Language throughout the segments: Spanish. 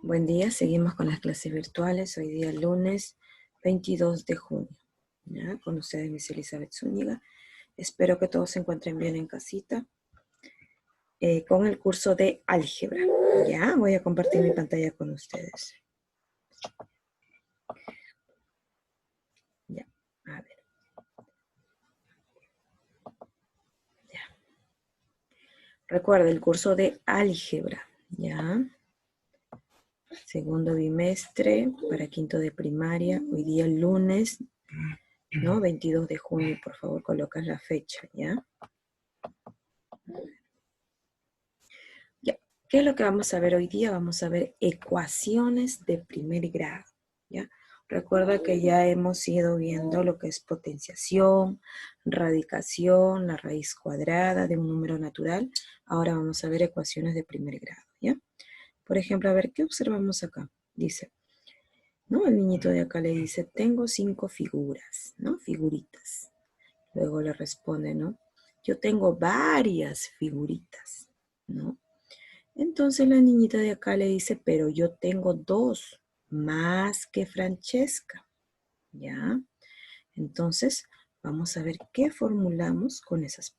Buen día, seguimos con las clases virtuales. Hoy día lunes 22 de junio. ¿Ya? Con ustedes, Miss Elizabeth Zúñiga. Espero que todos se encuentren bien en casita. Con el curso de álgebra. Ya, voy a compartir mi pantalla con ustedes. Ya, a ver. Ya. Recuerda el curso de álgebra. Ya. Segundo bimestre para quinto de primaria. Hoy día lunes, ¿no? 22 de junio. Por favor, colocas la fecha, ¿ya? Ya. ¿Qué es lo que vamos a ver hoy día? Vamos a ver ecuaciones de primer grado, ¿ya? Recuerda que ya hemos ido viendo lo que es potenciación, radicación, la raíz cuadrada de un número natural. Ahora vamos a ver ecuaciones de primer grado, ¿ya? Por ejemplo, a ver, ¿qué observamos acá? Dice, ¿no? El niñito de acá le dice, tengo 5 figuras, ¿no? Figuritas. Luego le responde, ¿no? Yo tengo varias figuritas, ¿no? Entonces la niñita de acá le dice, pero yo tengo 2 más que Francesca, ¿ya? Entonces vamos a ver qué formulamos con esas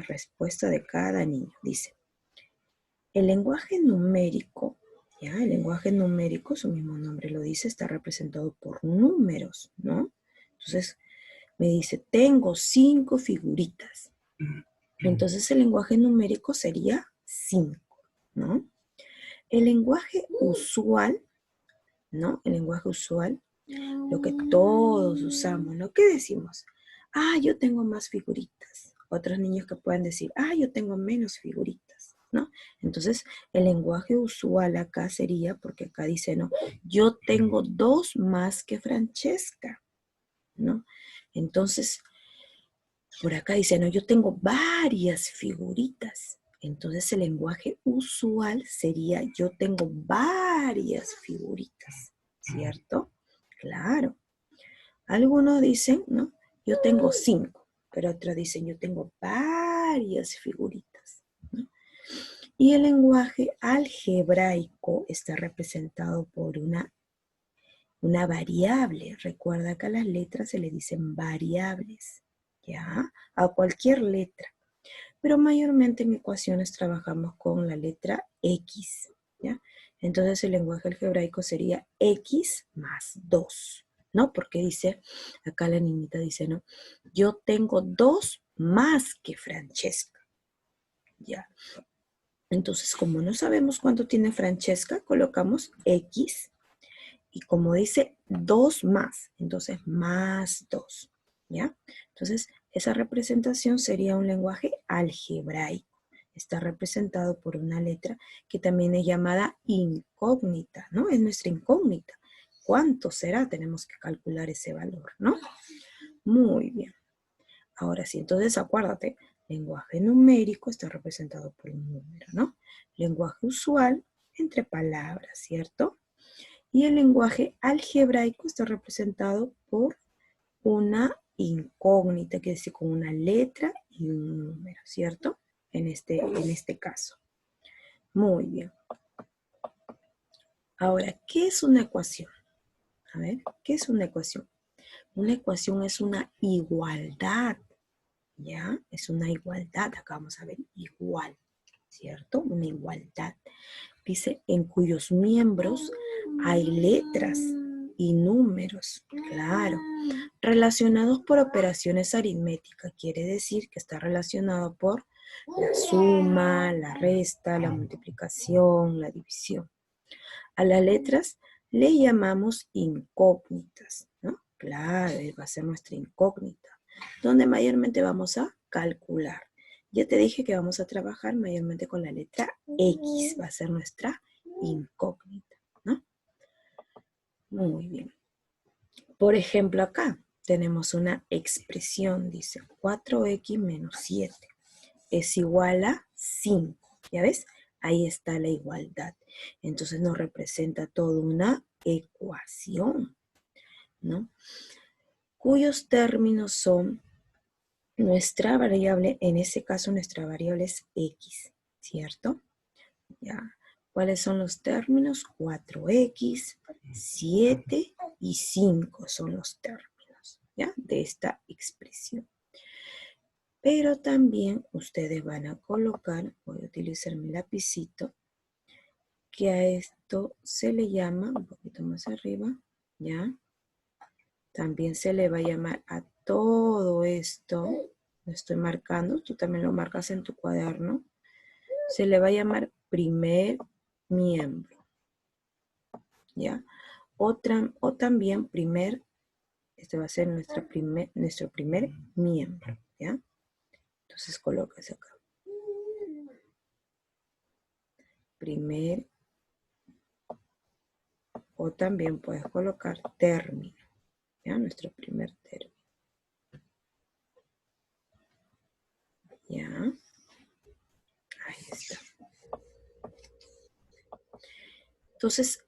respuestas de cada niño. Dice, el lenguaje numérico, ¿ya? El lenguaje numérico, su mismo nombre lo dice, está representado por números, ¿no? Entonces me dice, tengo 5 figuritas. Entonces el lenguaje numérico sería 5, ¿no? El lenguaje usual, ¿no? El lenguaje usual, lo que todos usamos, ¿no? ¿Qué decimos? Ah, yo tengo más figuritas. Otros niños que pueden decir, ah, yo tengo menos figuritas, ¿no? Entonces, el lenguaje usual acá sería, porque acá dice, no, yo tengo 2 más que Francesca, ¿no? Entonces, por acá dice, no, yo tengo varias figuritas. Entonces el lenguaje usual sería, yo tengo varias figuritas, ¿cierto? Claro. Algunos dicen, ¿no? Yo tengo 5, pero otros dicen, yo tengo varias figuritas, ¿no? Y el lenguaje algebraico está representado por una variable. Recuerda que a las letras se le dicen variables, ¿ya? A cualquier letra. Pero mayormente en ecuaciones trabajamos con la letra X, ¿ya? Entonces el lenguaje algebraico sería X más 2, ¿no? Porque dice, acá la niñita dice, ¿no? Yo tengo 2 más que Francesca, ¿ya? Entonces, como no sabemos cuánto tiene Francesca, colocamos X. Y como dice 2 más, entonces más 2, ¿ya? Entonces, esa representación sería un lenguaje algebraico. Está representado por una letra que también es llamada incógnita, ¿no? Es nuestra incógnita. ¿Cuánto será? Tenemos que calcular ese valor, ¿no? Muy bien. Ahora sí, entonces acuérdate, lenguaje numérico está representado por un número, ¿no? Lenguaje usual entre palabras, ¿cierto? Y el lenguaje algebraico está representado por una incógnita, que es decir, con una letra y un número, ¿cierto? En este caso. Muy bien. Ahora, ¿qué es una ecuación? A ver, ¿qué es una ecuación? Una ecuación es una igualdad, ¿ya? Es una igualdad, acá vamos a ver, igual, ¿cierto? Una igualdad. Dice, en cuyos miembros hay letras y números, claro, relacionados por operaciones aritméticas. Quiere decir que está relacionado por la suma, la resta, la multiplicación, la división. A las letras le llamamos incógnitas, ¿no? Claro, va a ser nuestra incógnita, donde mayormente vamos a calcular. Ya te dije que vamos a trabajar mayormente con la letra X, va a ser nuestra incógnita, ¿no? Muy bien. Por ejemplo, acá tenemos una expresión, dice 4x menos 7 es igual a 5. ¿Ya ves? Ahí está la igualdad. Entonces nos representa toda una ecuación, ¿no? Cuyos términos son nuestra variable, en ese caso nuestra variable es x, ¿cierto? Ya. ¿Cuáles son los términos? 4x, 7 y 5 son los términos, ¿ya? De esta expresión. Pero también ustedes van a colocar, voy a utilizar mi lapicito, que a esto se le llama, un poquito más arriba, ¿ya? También se le va a llamar a todo esto, lo estoy marcando, tú también lo marcas en tu cuaderno, se le va a llamar primer miembro, ¿ya? O también este va a ser nuestro primer miembro, ¿ya? Entonces colocas acá. O también puedes colocar término, ¿ya? Nuestro primer término. ¿Ya? Ahí está. Entonces,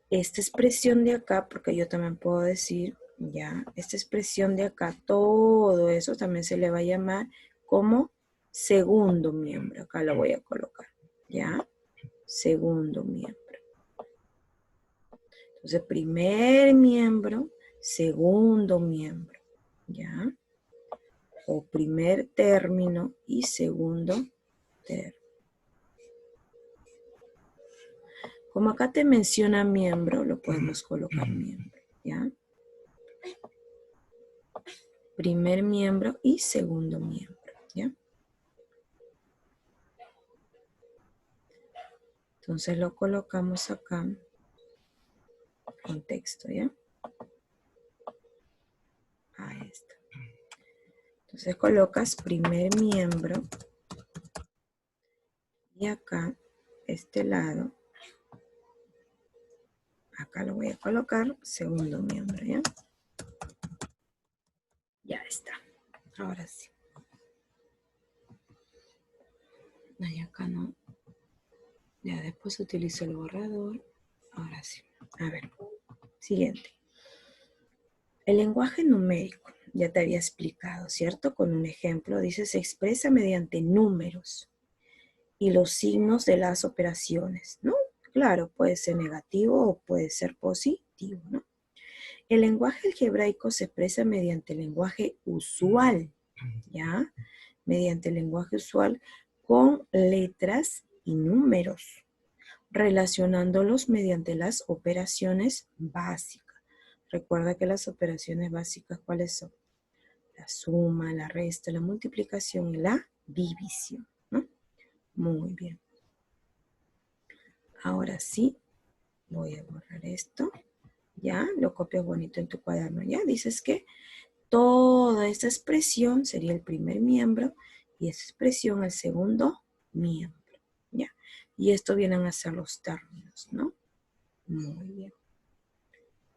esta expresión de acá, porque yo también puedo decir, ya, esta expresión de acá, todo eso también se le va a llamar como segundo miembro. Acá lo voy a colocar, ¿ya? Segundo miembro. Entonces, primer miembro, segundo miembro, ¿ya? O primer término y segundo término. Como acá te menciona miembro, lo podemos colocar miembro, ¿ya? Primer miembro y segundo miembro, ¿ya? Entonces lo colocamos acá con texto, ¿ya? Ahí está. Entonces colocas primer miembro y acá, este lado, acá lo voy a colocar segundo miembro, ¿ya? Ya está. Ahora sí. Ahí acá no. Ya después utilizo el borrador. Ahora sí. A ver. Siguiente. El lenguaje numérico. Ya te había explicado, ¿cierto? Con un ejemplo. Dice, se expresa mediante números y los signos de las operaciones, ¿no? Claro, puede ser negativo o puede ser positivo, ¿no? El lenguaje algebraico se expresa mediante el lenguaje usual, ¿ya? Mediante el lenguaje usual con letras y números, relacionándolos mediante las operaciones básicas. Recuerda que las operaciones básicas, ¿cuáles son? La suma, la resta, la multiplicación y la división, ¿no? Muy bien. Ahora sí, voy a borrar esto. Ya, lo copias bonito en tu cuaderno. Ya, dices que toda esta expresión sería el primer miembro y esta expresión el segundo miembro. Ya, y esto vienen a ser los términos, ¿no? Muy bien.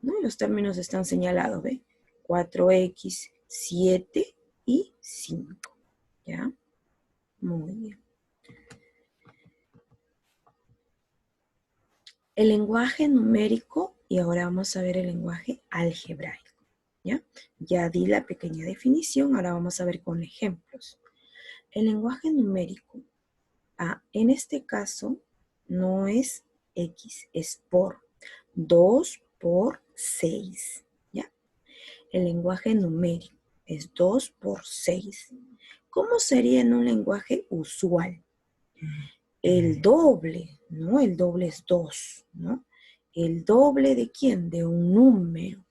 ¿No? Los términos están señalados, ¿ve? 4x, 7 y 5. ¿Ya? Muy bien. El lenguaje numérico, y ahora vamos a ver el lenguaje algebraico. ¿Ya? Ya di la pequeña definición, ahora vamos a ver con ejemplos. El lenguaje numérico, en este caso, no es x, es por 2 por 6. ¿Ya? El lenguaje numérico es 2 por 6. ¿Cómo sería en un lenguaje usual? El doble, ¿no? El doble es 2, ¿no? ¿El doble de quién? De un número,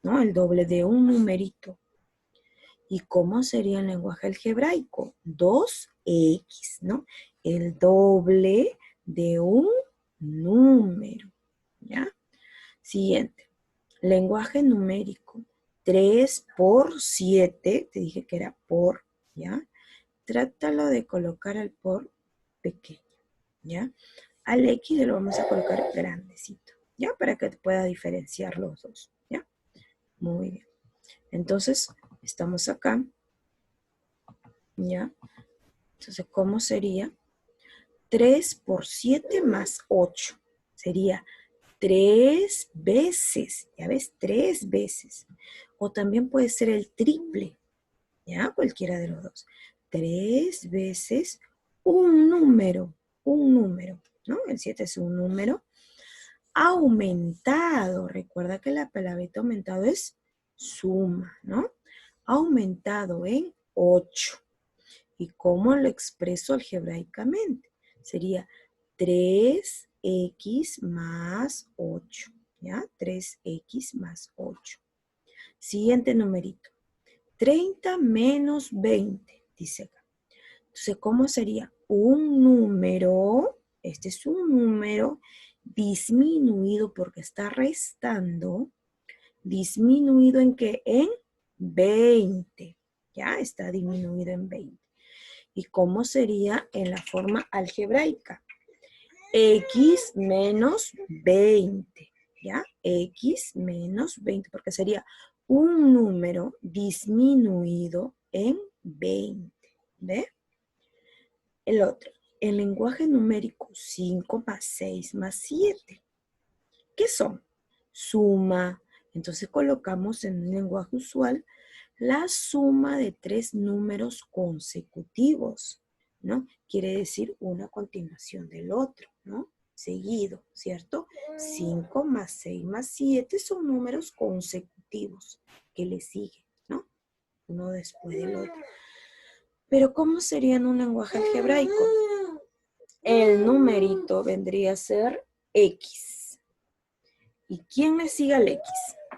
¿no? El doble de un numerito. ¿Y cómo sería el lenguaje algebraico? 2x, ¿no? El doble de un número, ¿ya? Siguiente. Lenguaje numérico. 3 por 7, te dije que era por, ¿ya? Trátalo de colocar al por pequeño, ¿ya? Al X le lo vamos a colocar grandecito, ¿ya? Para que te pueda diferenciar los dos, ¿ya? Muy bien. Entonces, estamos acá, ¿ya? Entonces, ¿cómo sería? 3 por 7 más 8. Sería 3 veces, ¿ya ves? 3 veces. O también puede ser el triple, ¿ya? Cualquiera de los dos. 3 veces un número, ¿no? El 7 es un número aumentado. Recuerda que la palabrita aumentado es suma, ¿no? Aumentado en 8. ¿Y cómo lo expreso algebraicamente? Sería 3x más 8, ¿ya? 3x más 8. Siguiente numerito. 30 menos 20, dice acá. Entonces, ¿cómo sería? Un número, este es un número disminuido porque está restando. ¿Disminuido en qué? En 20. Ya está disminuido en 20. ¿Y cómo sería en la forma algebraica? X menos 20. ¿Ya? X menos 20, porque sería un número disminuido en 20. ¿Ve? El otro, el lenguaje numérico 5 más 6 más 7. ¿Qué son? Suma. Entonces colocamos en un lenguaje usual la suma de 3 números consecutivos, ¿no? Quiere decir una continuación del otro, ¿no? Seguido, ¿cierto? 5 más 6 más 7 son números consecutivos que le siguen, ¿no? Uno después del otro. Pero ¿cómo sería en un lenguaje algebraico? El numerito vendría a ser X. ¿Y quién le sigue al X?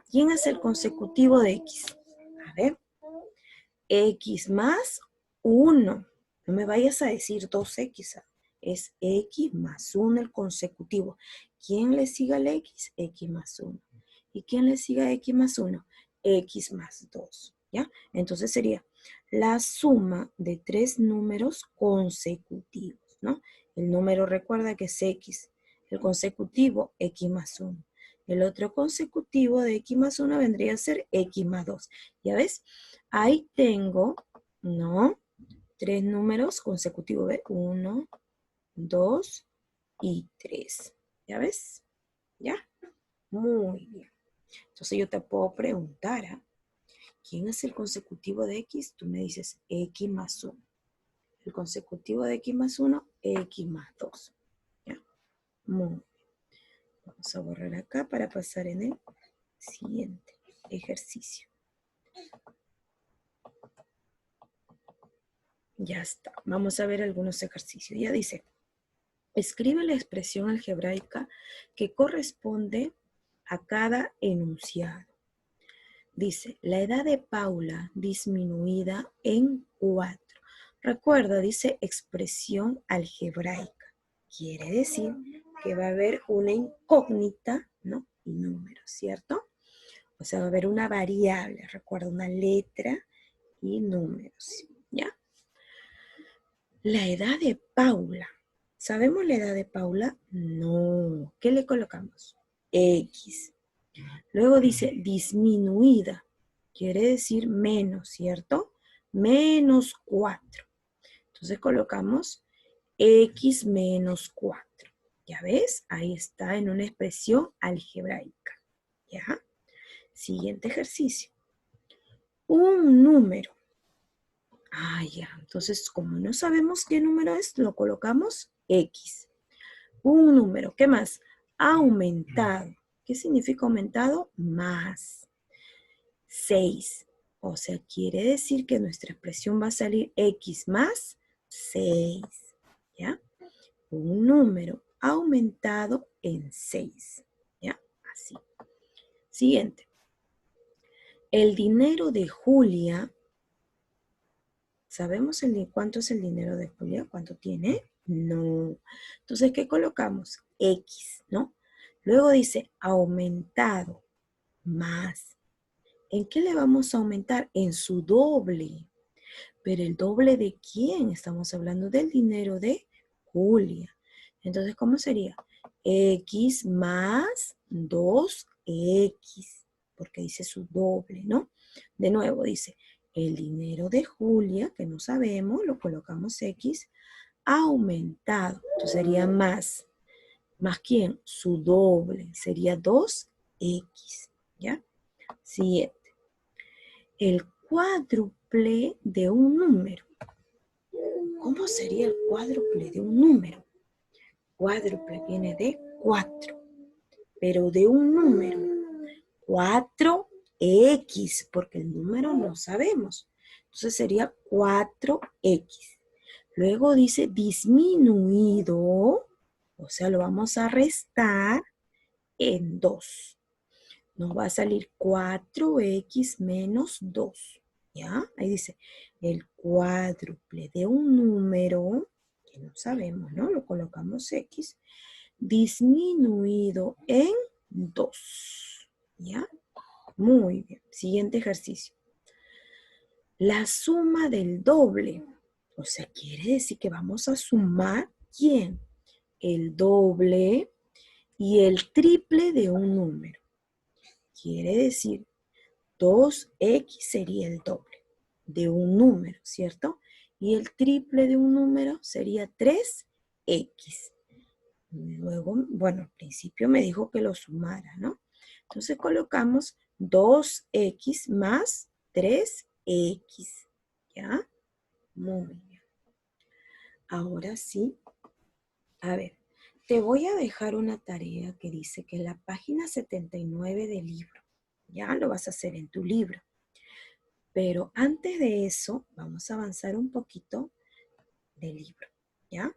¿Quién es el consecutivo de X? A ver. X más 1. No me vayas a decir 2X. Es X más 1 el consecutivo. ¿Quién le sigue al X? X más 1. ¿Y quién le sigue a X más 1? X más 2. ¿Ya? Entonces sería la suma de 3 números consecutivos, ¿no? El número recuerda que es X. El consecutivo, X más 1. El otro consecutivo de X más 1 vendría a ser X más 2. ¿Ya ves? Ahí tengo, ¿no? 3 números consecutivos. ¿Ves? 1, 2 y 3. ¿Ya ves? ¿Ya? Muy bien. Entonces yo te puedo preguntar, ¿ah? ¿Quién es el consecutivo de X? Tú me dices X más 1. El consecutivo de X más 1, X más 2. ¿Ya? Muy bien. Vamos a borrar acá para pasar en el siguiente ejercicio. Ya está. Vamos a ver algunos ejercicios. Ya dice, escribe la expresión algebraica que corresponde a cada enunciado. Dice, la edad de Paula disminuida en 4. Recuerda, dice expresión algebraica. Quiere decir que va a haber una incógnita, ¿no? Y números, ¿cierto? O sea, va a haber una variable, recuerda, una letra y números, ¿ya? La edad de Paula. ¿Sabemos la edad de Paula? No. ¿Qué le colocamos? X. Luego dice disminuida. Quiere decir menos, ¿cierto? Menos 4. Entonces colocamos X menos 4. ¿Ya ves? Ahí está en una expresión algebraica. ¿Ya? Siguiente ejercicio. Un número. Ah, ya. Entonces, como no sabemos qué número es, lo colocamos X. Un número. ¿Qué más? Aumentado. ¿Qué significa aumentado? Más. 6. O sea, quiere decir que nuestra expresión va a salir X más 6. ¿Ya? Un número aumentado en 6. ¿Ya? Así. Siguiente. El dinero de Julia. ¿Sabemos cuánto es el dinero de Julia? ¿Cuánto tiene? No. Entonces, ¿qué colocamos? X, ¿no? Luego dice aumentado más. ¿En qué le vamos a aumentar? En su doble. ¿Pero el doble de quién? Estamos hablando del dinero de Julia. Entonces, ¿cómo sería? X más 2X, porque dice su doble, ¿no? De nuevo dice, el dinero de Julia, que no sabemos, lo colocamos X, aumentado. Entonces sería más. ¿Más quién? Su doble. Sería 2X, ¿ya? Siguiente. El cuádruple de un número. ¿Cómo sería el cuádruple de un número? Cuádruple viene de 4, pero de un número. 4x, porque el número no sabemos. Entonces sería 4x. Luego dice disminuido, o sea, lo vamos a restar en 2. Nos va a salir 4x menos 2. ¿Ya? Ahí dice, el cuádruple de un número, que no sabemos, ¿no? Lo colocamos x, disminuido en 2. ¿Ya? Muy bien. Siguiente ejercicio. La suma del doble. O sea, quiere decir que vamos a sumar, ¿quién? El doble y el triple de un número. Quiere decir, 2x sería el doble de un número, ¿cierto? Y el triple de un número sería 3x. Luego, bueno, al principio me dijo que lo sumara, ¿no? Entonces colocamos 2x más 3x, ¿ya? Muy bien. Ahora sí, a ver, te voy a dejar una tarea que dice que en la página 79 del libro, ya lo vas a hacer en tu libro. Pero antes de eso, vamos a avanzar un poquito del libro, ¿ya?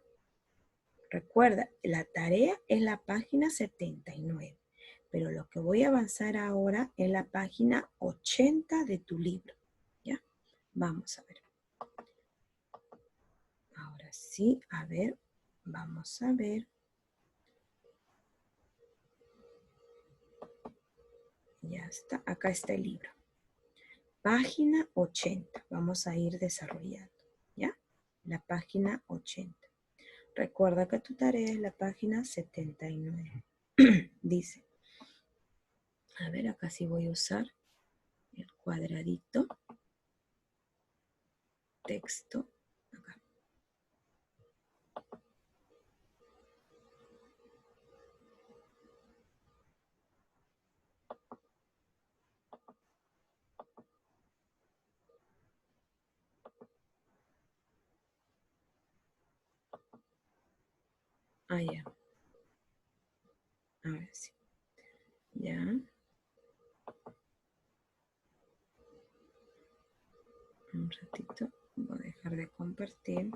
Recuerda, la tarea es la página 79, pero lo que voy a avanzar ahora es la página 80 de tu libro, ¿ya? Vamos a ver. Ahora sí, a ver, vamos a ver. Ya está, acá está el libro. Página 80, vamos a ir desarrollando, ¿ya? La página 80. Recuerda que tu tarea es la página 79. Dice, a ver, acá sí voy a usar el cuadradito, texto, acá. Ah, ya. A ver, sí. Ya. Un ratito. Voy a dejar de compartir.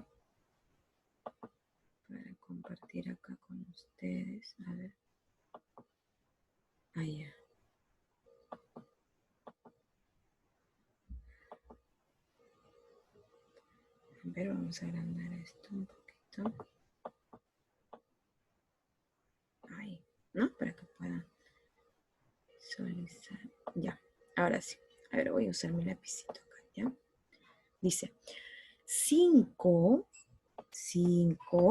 Para compartir acá con ustedes. A ver. Ah, ya. A ver, vamos a agrandar esto un poquito. Ahí, ¿no? Para que puedan visualizar. Ya, ahora sí. A ver, voy a usar mi lapicito acá, ¿ya? Dice, 5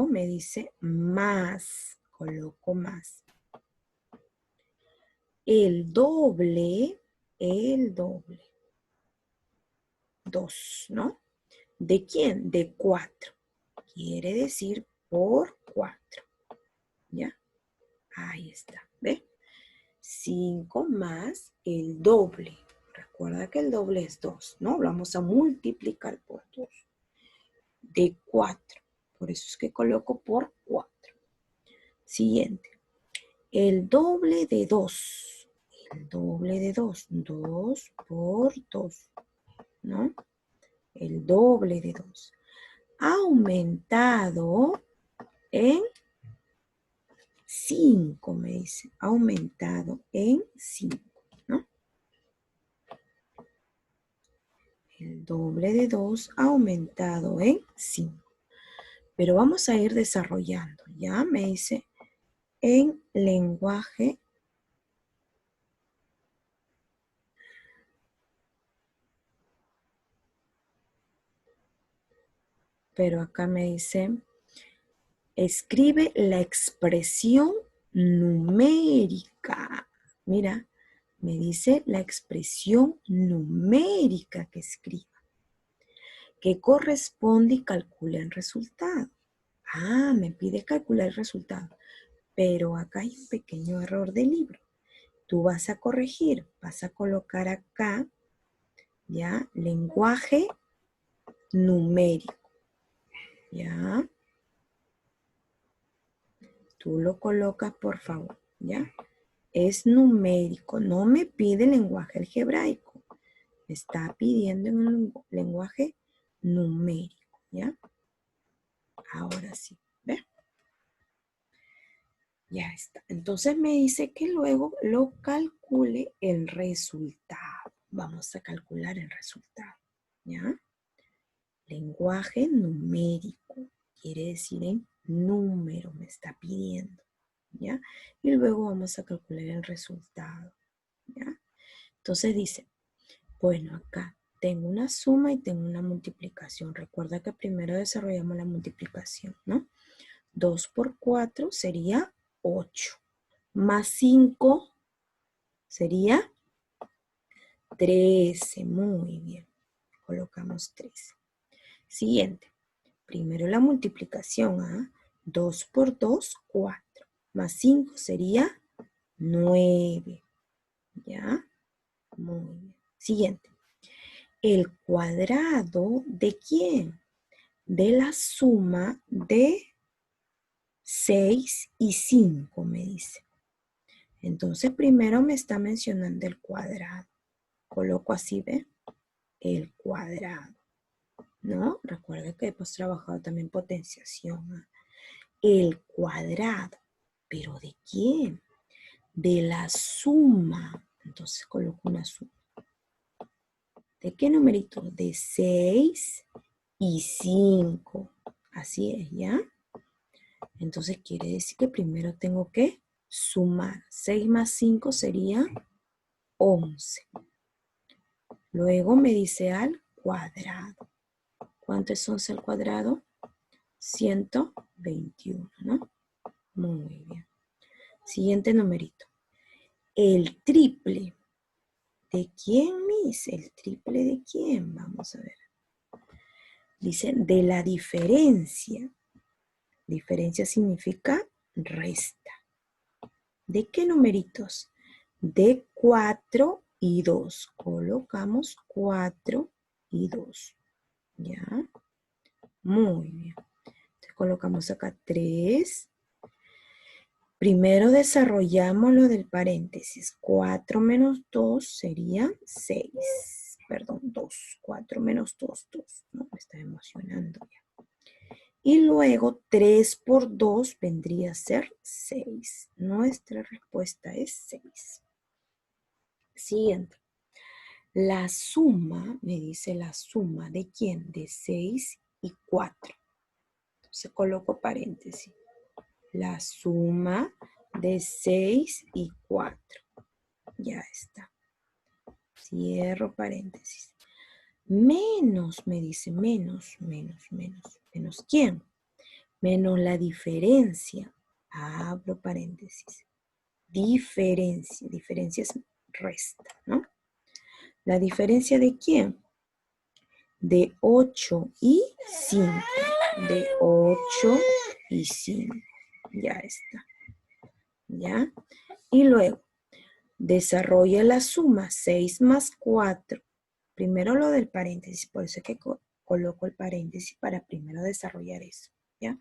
me dice más, coloco más. El doble, 2, ¿no? ¿De quién? De 4. Quiere decir por 4, ¿ya? Ahí está, ¿ve? 5 más el doble. Recuerda que el doble es 2, ¿no? Lo vamos a multiplicar por 2. De 4. Por eso es que coloco por 4. Siguiente. El doble de 2. El doble de 2. 2 por 2, ¿no? El doble de 2. Aumentado en 5, me dice. Aumentado en 5, ¿no? El doble de 2 aumentado en 5. Pero vamos a ir desarrollando, ¿ya? Me dice en lenguaje. Pero acá me dice, escribe la expresión numérica. Mira, me dice la expresión numérica que escriba, que corresponde y calcula el resultado. Ah, me pide calcular el resultado, pero acá hay un pequeño error del libro. Tú vas a corregir, vas a colocar acá, ¿ya? Lenguaje numérico, ¿ya? Tú lo colocas, por favor, ¿ya? Es numérico, no me pide lenguaje algebraico. Me está pidiendo en un lenguaje numérico, ¿ya? Ahora sí, ¿ves? Ya está. Entonces me dice que luego lo calcule el resultado. Vamos a calcular el resultado, ¿ya? Lenguaje numérico. Quiere decir en número, me está pidiendo, ¿ya? Y luego vamos a calcular el resultado, ¿ya? Entonces dice, bueno, acá tengo una suma y tengo una multiplicación. Recuerda que primero desarrollamos la multiplicación, ¿no? 2 por 4 sería 8. Más 5 sería 13. Muy bien. Colocamos 13. Siguiente. Primero la multiplicación. ¿Ah? 2 por 2, 4. Más 5 sería 9. ¿Ya? Muy bien. Siguiente. El cuadrado ¿de quién? De la suma de 6 y 5, me dice. Entonces primero me está mencionando el cuadrado. Coloco así, ¿ve? El cuadrado, ¿no? Recuerda que hemos trabajado también potenciación. ¿Ah? El cuadrado. ¿Pero de quién? De la suma. Entonces coloco una suma. ¿De qué numerito? De 6 y 5. Así es, ¿ya? Entonces quiere decir que primero tengo que sumar. 6 más 5 sería 11. Luego me dice al cuadrado. ¿Cuánto es 11 al cuadrado? 121, ¿no? Muy bien. Siguiente numerito. El triple. ¿De quién, Miss? ¿El triple de quién? Vamos a ver. Dice de la diferencia. Diferencia significa resta. ¿De qué numeritos? De 4 y 2. Colocamos 4 y 2. ¿Ya? Muy bien. Entonces colocamos acá 3. Primero desarrollamos lo del paréntesis. 4 menos 2 sería 6. Perdón, 2. 4 menos 2, 2. No, me está emocionando ya. Y luego 3 por 2 vendría a ser 6. Nuestra respuesta es 6. Siguiente. La suma, me dice la suma, ¿de quién? De 6 y 4. Entonces coloco paréntesis. La suma de 6 y 4. Ya está. Cierro paréntesis. Menos, me dice, menos. ¿Menos quién? Menos la diferencia. Abro paréntesis. Diferencia. Diferencia es resta, ¿no? ¿La diferencia de quién? De 8 y 5. De 8 y 5. Ya está. ¿Ya? Y luego, desarrolla la suma 6 más 4. Primero lo del paréntesis, por eso es que coloco el paréntesis para primero desarrollar eso. ¿Ya?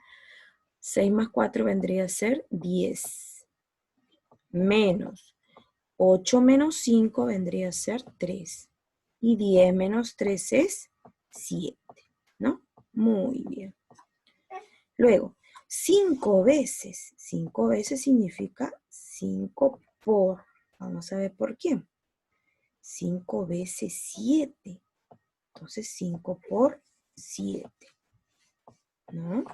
6 más 4 vendría a ser 10. Menos 8 menos 5 vendría a ser 3. Y 10 menos 3 es 7. ¿No? Muy bien. Luego, 5 veces. 5 veces significa 5 por. Vamos a ver por qué. 5 veces 7. Entonces 5 por 7. ¿No?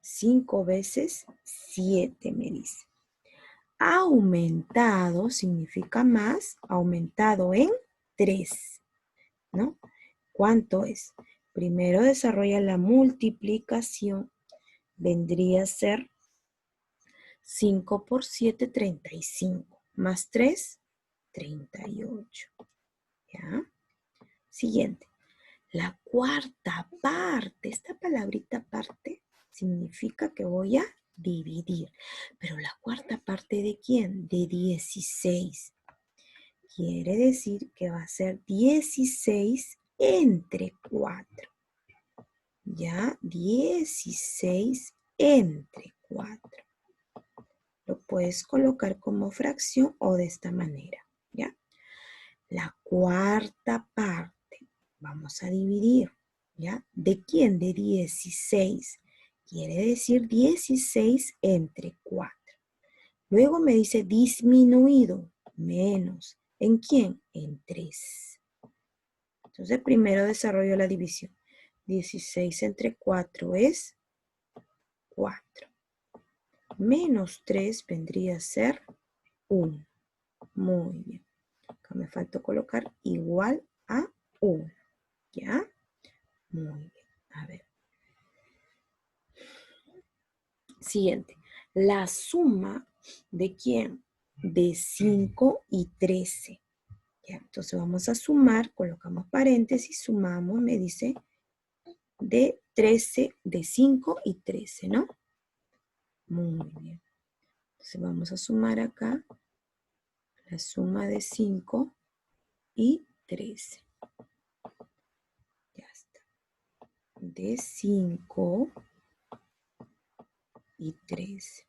5 veces 7 me dice. Aumentado significa más, aumentado en 3. ¿No? ¿Cuánto es? Primero desarrolla la multiplicación. Vendría a ser 5 por 7, 35. Más 3, 38. ¿Ya? Siguiente. La cuarta parte. Esta palabrita parte significa que voy a dividir. Pero la cuarta parte ¿de quién? De 16. Quiere decir que va a ser 16 entre 4. ¿Ya? 16 entre 4. lo puedes colocar como fracción o de esta manera, ¿ya? La cuarta parte, vamos a dividir, ¿ya? ¿De quién? De 16. Quiere decir 16 entre 4. Luego me dice disminuido, menos. ¿En quién? En 3. Entonces primero desarrollo la división. 16 entre 4 es 4. Menos 3 vendría a ser 1. Muy bien. Acá me faltó colocar igual a 1. ¿Ya? Muy bien. A ver. Siguiente. La suma de quién? De 5 y 13. ¿Ya? Entonces vamos a sumar, colocamos paréntesis, sumamos, me dice de 13, de 5 y 13, ¿no? Muy bien. Entonces vamos a sumar acá la suma de 5 y 13. Ya está. De 5 y 13.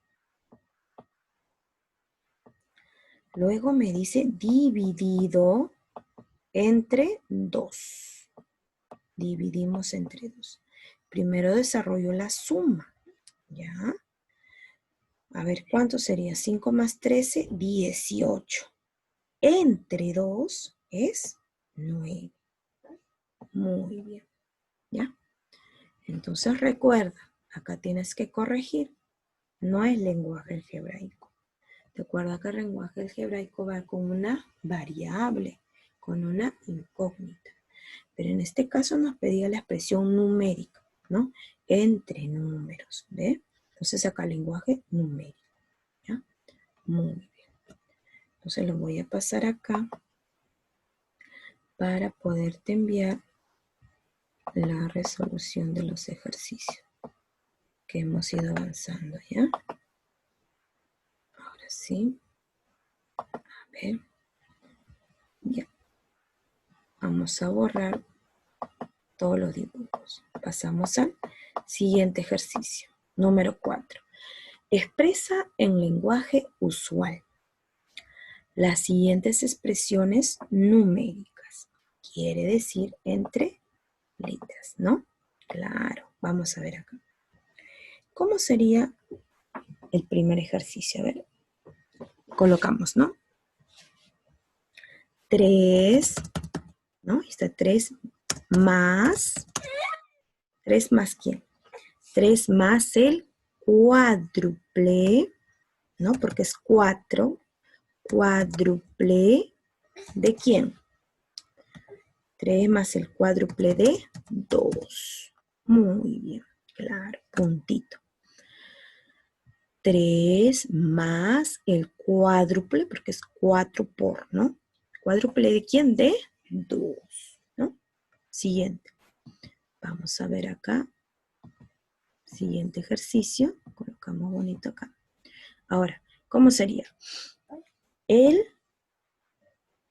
Luego me dice dividido entre 2. Dividimos entre 2. Primero desarrollo la suma. ¿Ya? A ver, ¿cuánto sería? 5 más 13, 18. Entre 2 es 9. Muy bien. ¿Ya? Entonces recuerda, acá tienes que corregir. No es lenguaje algebraico. Recuerda que el lenguaje algebraico va con una variable, con una incógnita. Pero en este caso nos pedía la expresión numérica, ¿no? Entre números, ¿ve? Entonces acá lenguaje numérico, ¿ya? Muy bien. Entonces lo voy a pasar acá para poderte enviar la resolución de los ejercicios que hemos ido avanzando, ¿ya? Ahora sí. A ver. Ya. Vamos a borrar todos los dibujos. Pasamos al siguiente ejercicio. Número 4. Expresa en lenguaje usual las siguientes expresiones numéricas. Quiere decir entre letras, ¿no? Claro. Vamos a ver acá. ¿Cómo sería el primer ejercicio? A ver. Colocamos, ¿no? 3, ¿no? Está 3 más. ¿3 más quién? 3 más el cuádruple, ¿no? Porque es 4. Cuádruple de quién? 3 más el cuádruple de 2. Muy bien, claro, puntito. 3 más el cuádruple, porque es 4 por, ¿no? ¿Cuádruple de quién? De 2, ¿no? Siguiente. Vamos a ver acá. Siguiente ejercicio. Colocamos bonito acá. Ahora, ¿cómo sería? El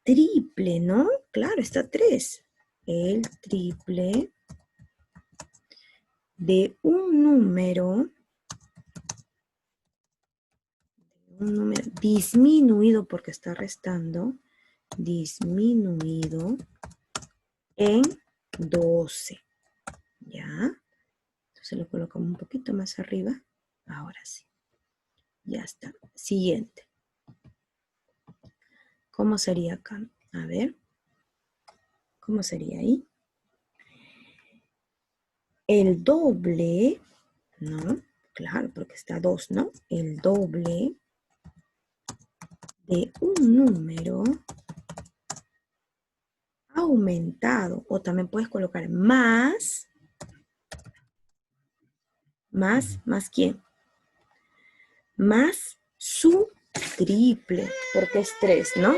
triple, ¿no? Claro, está 3. El triple de un número disminuido, porque está restando, disminuido en 12. ¿Ya? Entonces lo colocamos un poquito más arriba. Ahora sí. Ya está. Siguiente. ¿Cómo sería acá? A ver. ¿Cómo sería ahí? El doble, ¿no? Claro, porque está 2, ¿no? El doble de un número aumentado, o también puedes colocar más ¿quién? Más su triple, porque es 3, ¿no?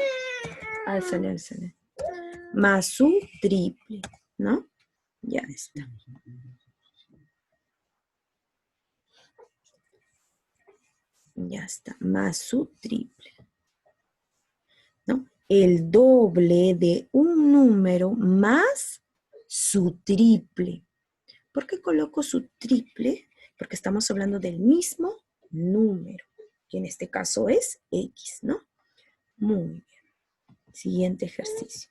Álzale. Más su triple, ¿no? Ya está. Ya está, más su triple, ¿no? El doble de un número más su triple. ¿Por qué coloco su triple? Porque estamos hablando del mismo número. que en este caso es X, ¿no? Muy bien. Siguiente ejercicio.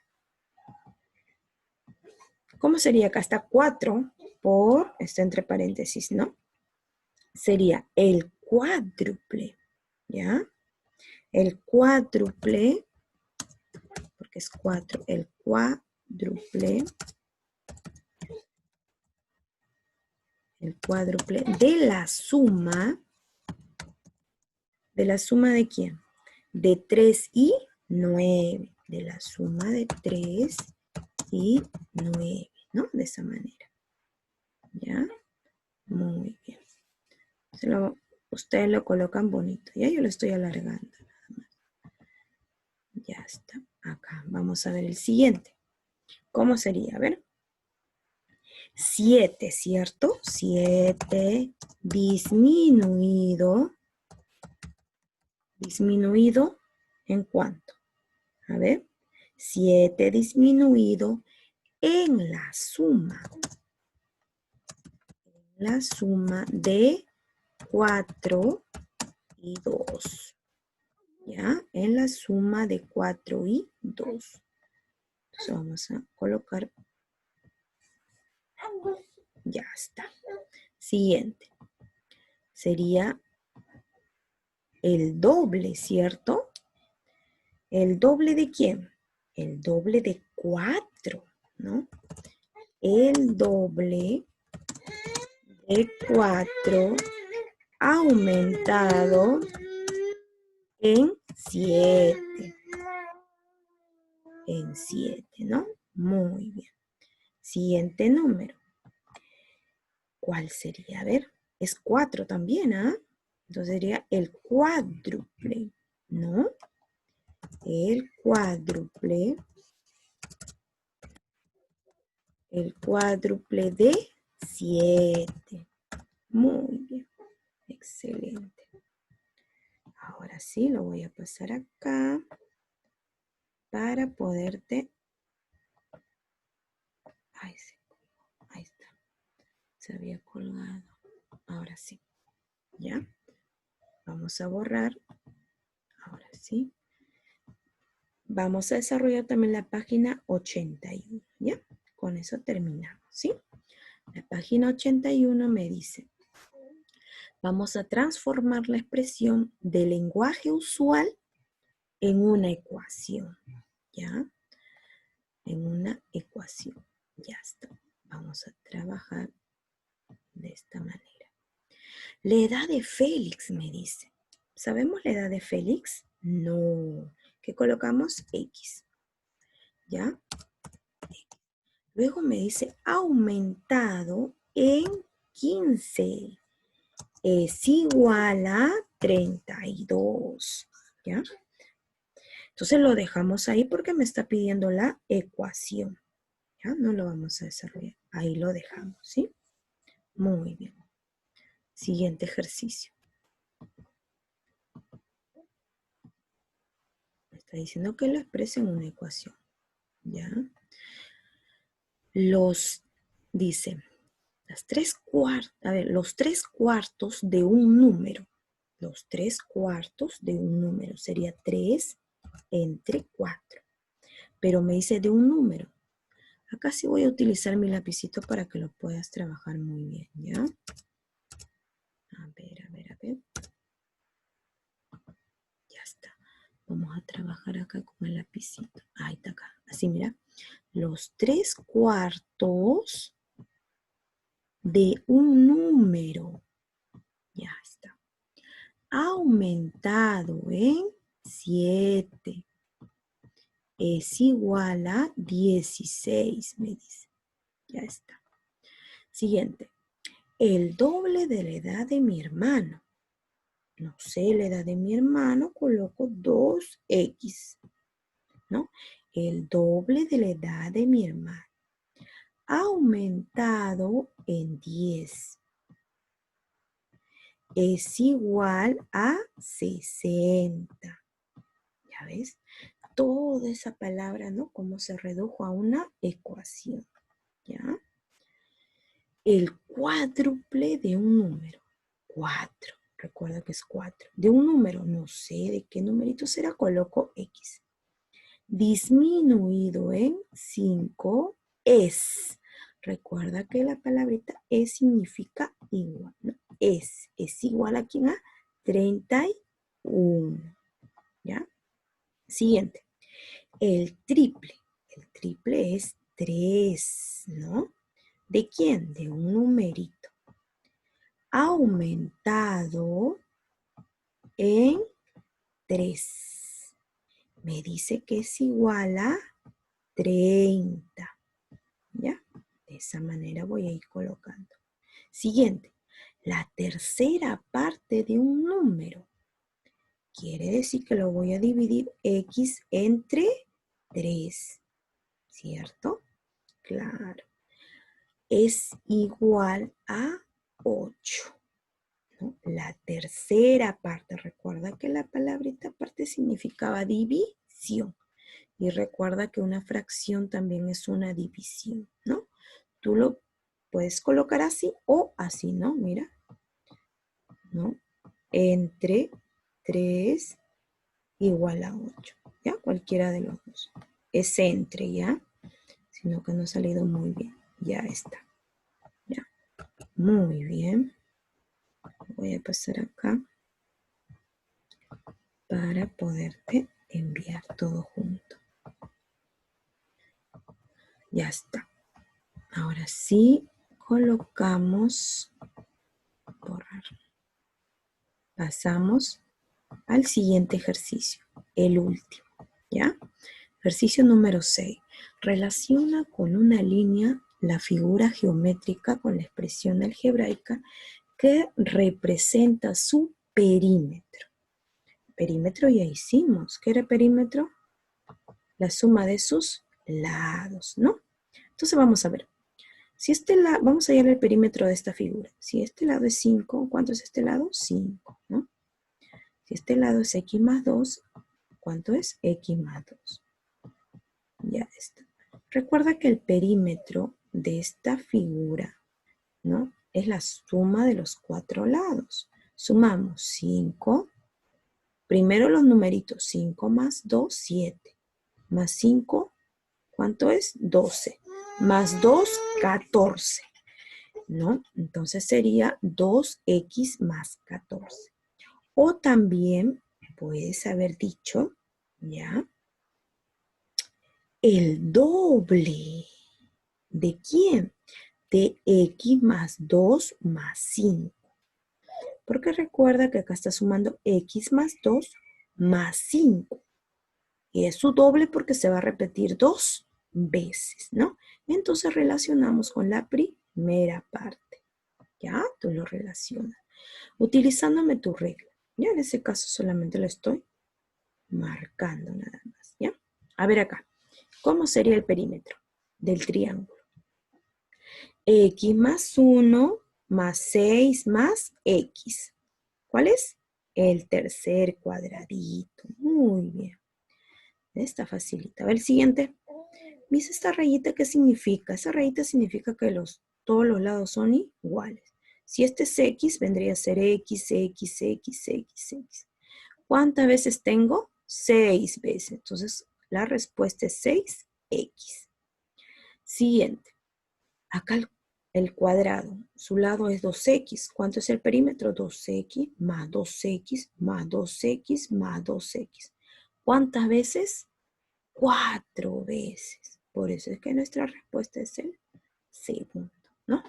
¿Cómo sería acá? Está 4 por, está entre paréntesis, ¿no? Sería el cuádruple, ¿ya? El cuádruple, porque es 4, el cuádruple ¿de la suma de quién? De 3 y 9, de la suma de 3 y 9, ¿no? De esa manera, ¿ya? Muy bien. Ustedes lo colocan bonito, ¿ya? Yo lo estoy alargando, nada más. Ya está, acá. Vamos a ver el siguiente. ¿Cómo sería? A ver. 7, ¿cierto? 7 disminuido. ¿Disminuido en cuánto? A ver. 7 disminuido en la suma. La suma de 4 y 2. ¿Ya? En la suma de 4 y 2. Entonces vamos a colocar. Ya está. Siguiente. Sería el doble, ¿cierto? ¿El doble de quién? El doble de 4, ¿no? El doble de 4 aumentado en 7. En 7, ¿no? Muy bien. Siguiente número. ¿Cuál sería? A ver, es 4 también, ¿ah? Entonces sería el cuádruple, ¿no? El cuádruple de 7. Muy bien, excelente. Ahora sí, lo voy a pasar acá para poderte... Ahí está. Se había colgado. Ahora sí. ¿Ya? Vamos a borrar. Ahora sí. Vamos a desarrollar también la página 81. ¿Ya? Con eso terminamos. ¿Sí? La página 81 me dice, vamos a transformar la expresión del lenguaje usual en una ecuación, ¿ya? En una ecuación. Ya está. Vamos a trabajar de esta manera. La edad de Félix, me dice. ¿Sabemos la edad de Félix? No. ¿Qué colocamos? X. ¿Ya? Luego me dice aumentado en 15. Es igual a 32. ¿Ya? Entonces lo dejamos ahí porque me está pidiendo la ecuación. ¿Ya? No lo vamos a desarrollar. Ahí lo dejamos, ¿sí? Muy bien. Siguiente ejercicio. Me está diciendo que lo exprese en una ecuación. ¿Ya? Dice, los 3 cuartos de un número. Los 3 cuartos de un número. Sería 3 entre 4. Pero me dice de un número. Acá sí voy a utilizar mi lapicito para que lo puedas trabajar muy bien, ¿ya? A ver. Ya está. Vamos a trabajar acá con el lapicito. Ahí está acá. Así, mira. Los 3 cuartos de un número. Ya está. Aumentado en 7. Es igual a 16, me dice. Ya está. Siguiente. El doble de la edad de mi hermano. No sé la edad de mi hermano, coloco 2X, ¿no? El doble de la edad de mi hermano. Aumentado en 10. Es igual a 60. ¿Ya ves? Toda esa palabra, ¿no? Cómo se redujo a una ecuación. ¿Ya? El cuádruple de un número. 4. Recuerda que es 4. De un número, no sé de qué numerito será, coloco X. Disminuido en 5 es. Recuerda que la palabrita es significa igual, ¿no? Es igual a quién, a 31. ¿Ya? Siguiente. El triple es 3, ¿no? ¿De quién? De un numerito. Aumentado en 3. Me dice que es igual a 30. ¿Ya? De esa manera voy a ir colocando. Siguiente. La tercera parte de un número. Quiere decir que lo voy a dividir X entre 3. ¿Cierto? Claro. Es igual a 8. ¿No? La tercera parte. Recuerda que la palabrita parte significaba división. Y recuerda que una fracción también es una división, ¿no? Tú lo puedes colocar así o así, ¿no? Mira, ¿no? Entre 3 igual a 8, ¿ya? Cualquiera de los dos. Es entre, ¿ya? Sino que no ha salido muy bien. Ya está. ¿Ya? Muy bien. Voy a pasar acá para poderte enviar todo junto. Ya está. Ahora sí, colocamos, borrar. Pasamos al siguiente ejercicio, el último, ¿ya? Ejercicio número 6. Relaciona con una línea la figura geométrica con la expresión algebraica que representa su perímetro. Perímetro ya hicimos. ¿Qué era perímetro? La suma de sus lados, ¿no? Entonces vamos a ver. Si este lado, vamos a hallar el perímetro de esta figura. Si este lado es 5, ¿cuánto es este lado? 5, ¿no? Si este lado es X más 2, ¿cuánto es? X más 2. Ya está. Recuerda que el perímetro de esta figura, ¿no? Es la suma de los 4 lados. Sumamos 5. Primero los numeritos. 5 más 2, 7. Más 5, ¿cuánto es? 12. Más 2, 14. ¿No? Entonces sería 2x más 14. O también puedes haber dicho, ¿ya? El doble. ¿De quién? De x más 2 más 5. Porque recuerda que acá está sumando x más 2 más 5. Y es su doble porque se va a repetir 2 veces, ¿no? Entonces relacionamos con la primera parte. ¿Ya? Tú lo relacionas. Utilizándome tu regla. Ya en ese caso solamente lo estoy marcando nada más, ¿ya? A ver acá. ¿Cómo sería el perímetro del triángulo? X más 1 más 6 más X. ¿Cuál es? El tercer cuadradito. Muy bien. Está facilita. A ver el siguiente. ¿Ves esta rayita qué significa? Esa rayita significa que todos los lados son iguales. Si este es X, vendría a ser X, X, X, X, X. ¿Cuántas veces tengo? 6 veces. Entonces, la respuesta es 6X. Siguiente. Acá el cuadrado. Su lado es 2X. ¿Cuánto es el perímetro? 2X más 2X más 2X más 2X. ¿Cuántas veces? 4 veces. Por eso es que nuestra respuesta es el segundo, ¿no?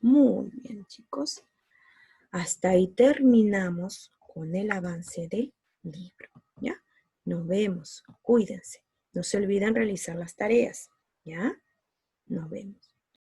Muy bien, chicos. Hasta ahí terminamos con el avance del libro, ¿ya? Nos vemos. Cuídense. No se olviden realizar las tareas, ¿ya? Nos vemos.